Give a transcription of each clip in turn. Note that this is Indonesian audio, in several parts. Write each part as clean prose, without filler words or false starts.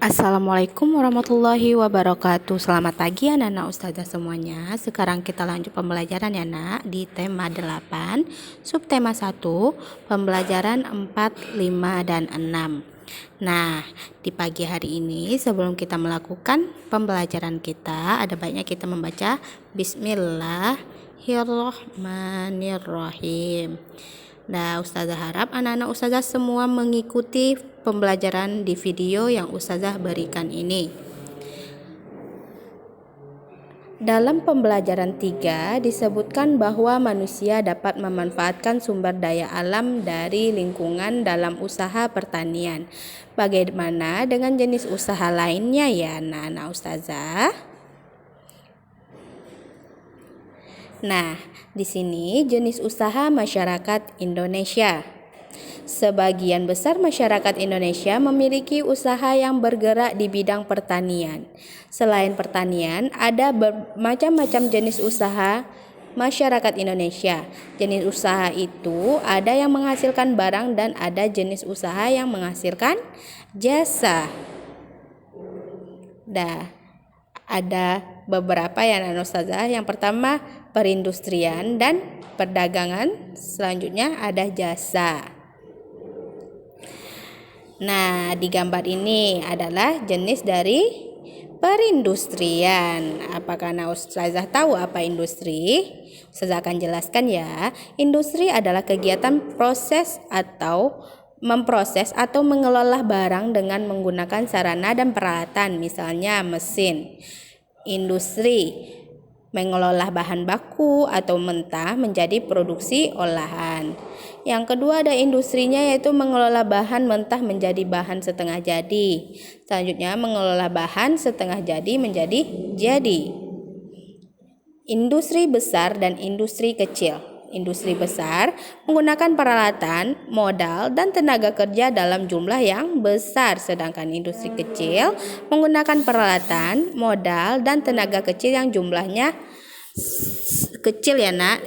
Assalamualaikum warahmatullahi wabarakatuh. Selamat pagi anak-anak ustazah semuanya. Sekarang kita lanjut pembelajaran ya nak, di tema 8, subtema 1, pembelajaran 4, 5, dan 6. Nah, di pagi hari ini sebelum kita melakukan pembelajaran kita, ada baiknya kita membaca Bismillahirrahmanirrahim. Nah, ustazah harap anak-anak ustazah semua mengikuti pembelajaran di video yang ustazah berikan ini. Dalam pembelajaran 3 disebutkan bahwa manusia dapat memanfaatkan sumber daya alam dari lingkungan dalam usaha pertanian. Bagaimana dengan jenis usaha lainnya ya anak-anak ustazah? Nah, di sini jenis usaha masyarakat Indonesia. Sebagian besar masyarakat Indonesia memiliki usaha yang bergerak di bidang pertanian. Selain pertanian, ada bermacam-macam jenis usaha masyarakat Indonesia. Jenis usaha itu ada yang menghasilkan barang dan ada jenis usaha yang menghasilkan jasa. Nah, ada beberapa ya anak ustazah. Yang pertama perindustrian dan perdagangan, selanjutnya ada jasa. Nah, di gambar ini adalah jenis dari perindustrian. Apakah anak ustazah tahu apa industri? Ustazah akan jelaskan ya. Industri adalah kegiatan proses atau memproses atau mengelola barang dengan menggunakan sarana dan peralatan, misalnya mesin. Industri mengelola bahan baku atau mentah menjadi produksi olahan. Yang kedua ada industrinya, yaitu mengelola bahan mentah menjadi bahan setengah jadi. Selanjutnya mengelola bahan setengah jadi menjadi jadi. Industri besar dan industri kecil. Industri besar menggunakan peralatan, modal, dan tenaga kerja dalam jumlah yang besar. Sedangkan industri kecil menggunakan peralatan, modal, dan tenaga kecil yang jumlahnya kecil ya nak.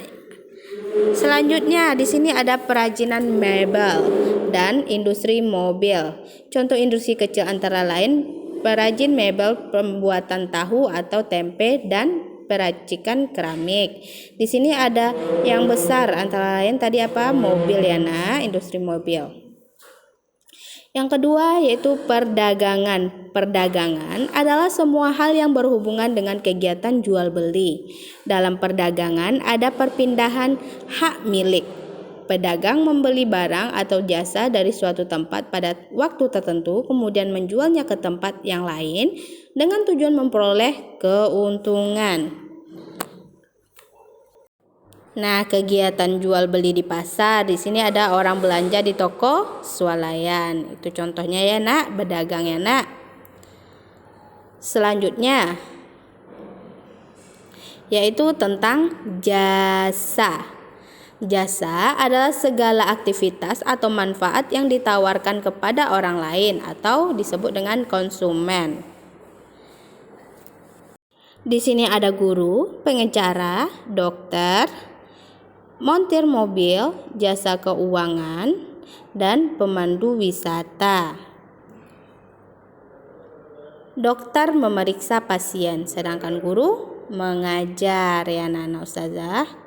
Selanjutnya di sini ada perajinan mebel dan industri mobil. Contoh industri kecil antara lain perajin mebel, pembuatan tahu atau tempe, dan peracikan keramik. Di sini ada yang besar antara lain tadi apa? Mobil ya nak, industri mobil. Yang kedua yaitu perdagangan. Perdagangan adalah semua hal yang berhubungan dengan kegiatan jual beli. Dalam perdagangan ada perpindahan hak milik. Pedagang membeli barang atau jasa dari suatu tempat pada waktu tertentu, kemudian menjualnya ke tempat yang lain dengan tujuan memperoleh keuntungan. Nah, kegiatan jual beli di pasar, di sini ada orang belanja di toko swalayan. Itu contohnya ya nak, berdagang ya nak. Selanjutnya yaitu tentang jasa. Jasa adalah segala aktivitas atau manfaat yang ditawarkan kepada orang lain atau disebut dengan konsumen. Di sini ada guru, pengacara, dokter, montir mobil, jasa keuangan, dan pemandu wisata. Dokter memeriksa pasien, sedangkan guru mengajar ya anak-anak ustazah.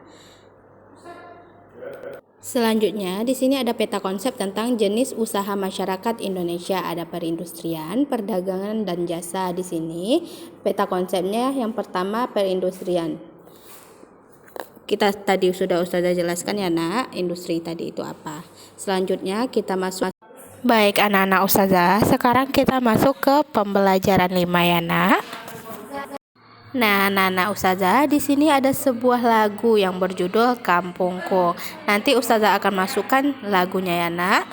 Selanjutnya di sini ada peta konsep tentang jenis usaha masyarakat Indonesia. Ada perindustrian, perdagangan, dan jasa. Di sini peta konsepnya yang pertama perindustrian. Kita tadi sudah ustazah jelaskan ya nak, industri tadi itu apa. Selanjutnya kita masuk. Baik anak-anak ustazah, sekarang kita masuk ke pembelajaran 5 ya nak. Nah, anak-anak ustazah, di sini ada sebuah lagu yang berjudul Kampungku. Nanti ustazah akan masukkan lagunya ya nak.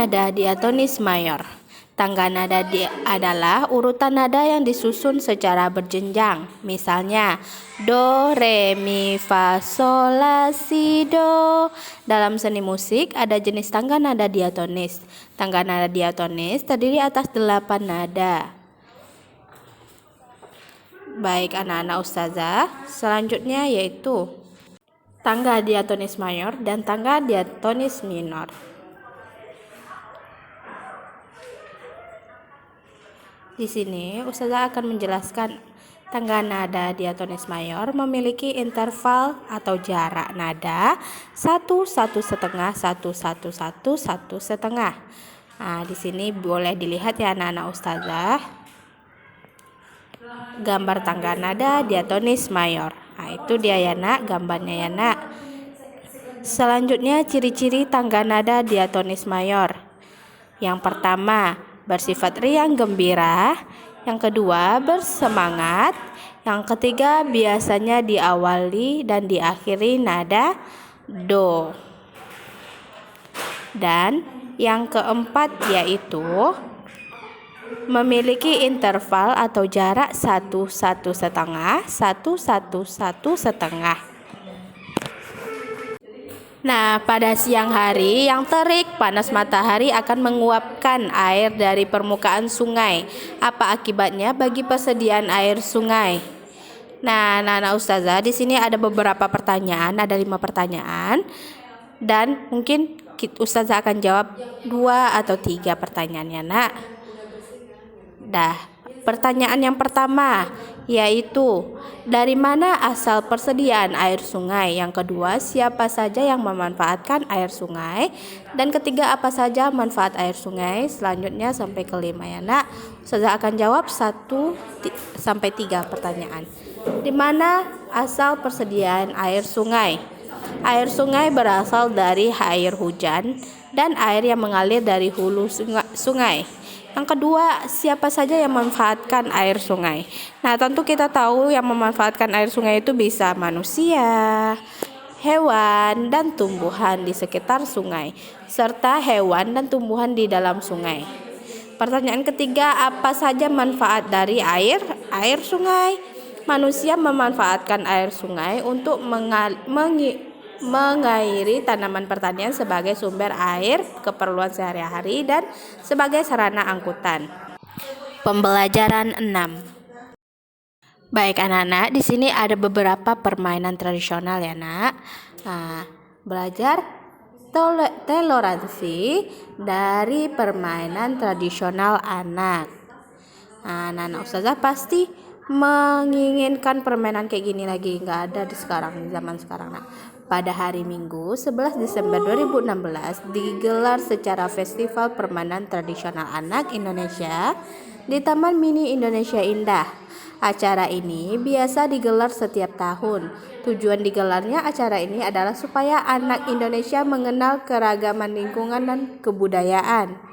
nada diatonis mayor. Tangga nada adalah urutan nada yang disusun secara berjenjang. Misalnya, do, re, mi, fa, sol, la, si, do. Dalam seni musik ada jenis tangga nada diatonis. Tangga nada diatonis terdiri atas 8 nada. Baik anak-anak ustazah, selanjutnya yaitu tangga diatonis mayor dan tangga diatonis minor. Di sini ustazah akan menjelaskan tangga nada diatonis mayor memiliki interval atau jarak nada 1 1 setengah 1 1 1 1 setengah. Nah, di sini boleh dilihat ya anak-anak ustazah gambar tangga nada diatonis mayor. Nah, itu dia ya nak, gambarnya ya nak. Selanjutnya ciri-ciri tangga nada diatonis mayor. Yang pertama, bersifat riang gembira. Yang kedua, bersemangat. Yang ketiga, biasanya diawali dan diakhiri nada do. Dan yang keempat yaitu memiliki interval atau jarak 1 1 setengah 1 1 1 setengah. Nah, pada siang hari yang terik, panas matahari akan menguapkan air dari permukaan sungai. Apa akibatnya bagi persediaan air sungai? Nah, anak-anak ustazah, di sini ada beberapa pertanyaan, ada 5 pertanyaan. Dan mungkin ustazah akan jawab 2 atau 3 pertanyaannya, nak. Pertanyaan yang pertama yaitu dari mana asal persediaan air sungai? Yang kedua, siapa saja yang memanfaatkan air sungai? Dan ketiga, apa saja manfaat air sungai? Selanjutnya sampai kelima ya nak. Ustazah akan jawab 1 sampai 3 pertanyaan. Di mana asal persediaan air sungai? Air sungai berasal dari air hujan dan air yang mengalir dari hulu sungai. Yang kedua, siapa saja yang memanfaatkan air sungai? Nah, tentu kita tahu yang memanfaatkan air sungai itu bisa manusia, hewan, dan tumbuhan di sekitar sungai, serta hewan dan tumbuhan di dalam sungai. Pertanyaan ketiga, apa saja manfaat dari air sungai? Manusia memanfaatkan air sungai untuk mengairi tanaman pertanian sebagai sumber air keperluan sehari-hari dan sebagai sarana angkutan. Pembelajaran 6. Baik anak-anak, di sini ada beberapa permainan tradisional ya nak. Nah, belajar toleransi dari permainan tradisional anak. Nah, anak-anak ustazah pasti menginginkan permainan kayak gini lagi, nggak ada di zaman sekarang nak. Pada hari Minggu 11 Desember 2016 digelar secara Festival Permainan Tradisional Anak Indonesia di Taman Mini Indonesia Indah. Acara ini biasa digelar setiap tahun. Tujuan digelarnya acara ini adalah supaya anak Indonesia mengenal keragaman lingkungan dan kebudayaan.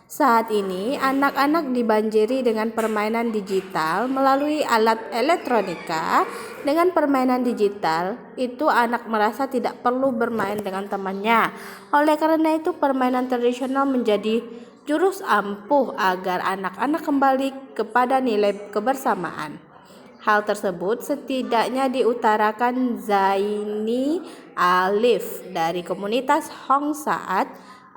Saat ini, anak-anak dibanjiri dengan permainan digital melalui alat elektronika. Dengan permainan digital, itu anak merasa tidak perlu bermain dengan temannya. Oleh karena itu, permainan tradisional menjadi jurus ampuh agar anak-anak kembali kepada nilai kebersamaan. Hal tersebut setidaknya diutarakan Zaini Alif dari komunitas Hong Saat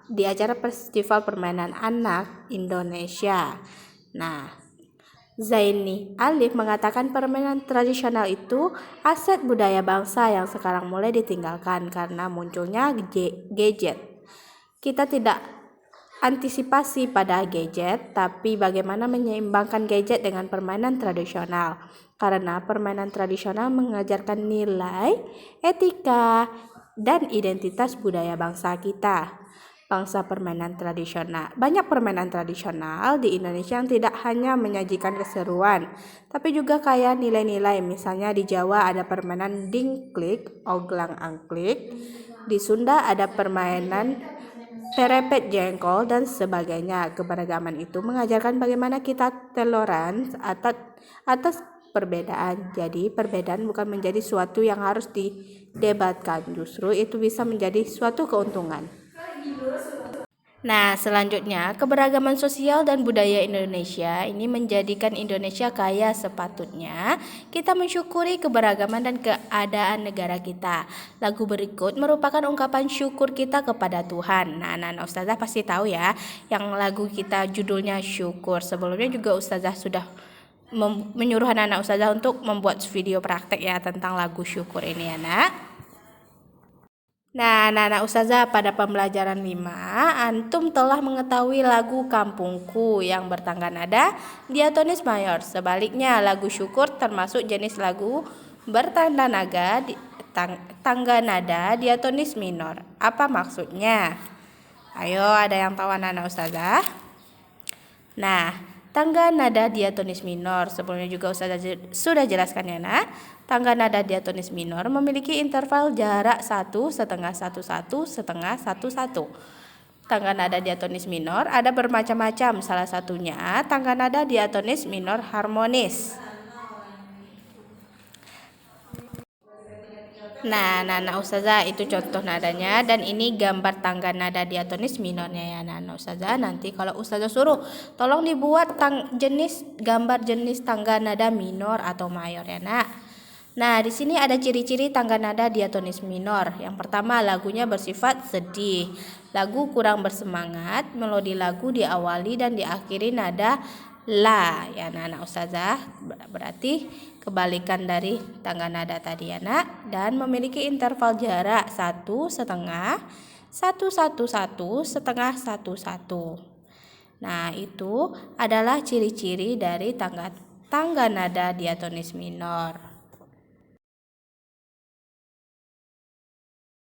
di acara Festival Permainan Anak Indonesia. Nah, Zaini Alif mengatakan permainan tradisional itu aset budaya bangsa yang sekarang mulai ditinggalkan karena munculnya gadget. Kita tidak antisipasi pada gadget, tapi bagaimana menyeimbangkan gadget dengan permainan tradisional. Karena permainan tradisional mengajarkan nilai, etika, dan identitas budaya bangsa kita. Banyak permainan tradisional di Indonesia yang tidak hanya menyajikan keseruan, tapi juga kaya nilai-nilai. Misalnya di Jawa ada permainan dingklik, oglang angklik. Di Sunda ada permainan perepet jengkol dan sebagainya. Keberagaman itu mengajarkan bagaimana kita toleran atas perbedaan. Jadi perbedaan bukan menjadi suatu yang harus didebatkan, justru itu bisa menjadi suatu keuntungan. Nah, selanjutnya, keberagaman sosial dan budaya Indonesia ini menjadikan Indonesia kaya sepatutnya. Kita mensyukuri keberagaman dan keadaan negara kita. Lagu berikut merupakan ungkapan syukur kita kepada Tuhan. Nah, anak-anak ustazah pasti tahu ya, yang lagu kita judulnya Syukur. Sebelumnya juga ustazah sudah menyuruh anak-anak ustazah untuk membuat video praktek ya tentang lagu Syukur ini ya, Nak. Nah, anak-anak ustazah, pada pembelajaran 5, antum telah mengetahui lagu Kampungku yang bertangga nada diatonis mayor. Sebaliknya, lagu Syukur termasuk jenis lagu bertanda tangga nada diatonis minor. Apa maksudnya? Ayo, ada yang tahu anak-anak ustazah? Nah, tangga nada diatonis minor, sebelumnya juga ustazah sudah jelaskan ya, Nak. Tangga nada diatonis minor memiliki interval jarak 1,1,1,1,1,1. Tangga nada diatonis minor ada bermacam-macam, salah satunya tangga nada diatonis minor harmonis. Nah, ustazah itu contoh nadanya, dan ini gambar tangga nada diatonis minornya ya, ustazah. Nanti kalau ustazah suruh tolong dibuat gambar jenis tangga nada minor atau mayor ya, Nak. Nah, di sini ada ciri-ciri tangga nada diatonis minor. Yang pertama, lagunya bersifat sedih. Lagu kurang bersemangat, melodi lagu diawali dan diakhiri nada la ya, anak ustazah. Berarti kebalikan dari tangga nada tadi ya, Nak, dan memiliki interval jarak 1,1,1,1,1,1. Nah, itu adalah ciri-ciri dari tangga nada diatonis minor.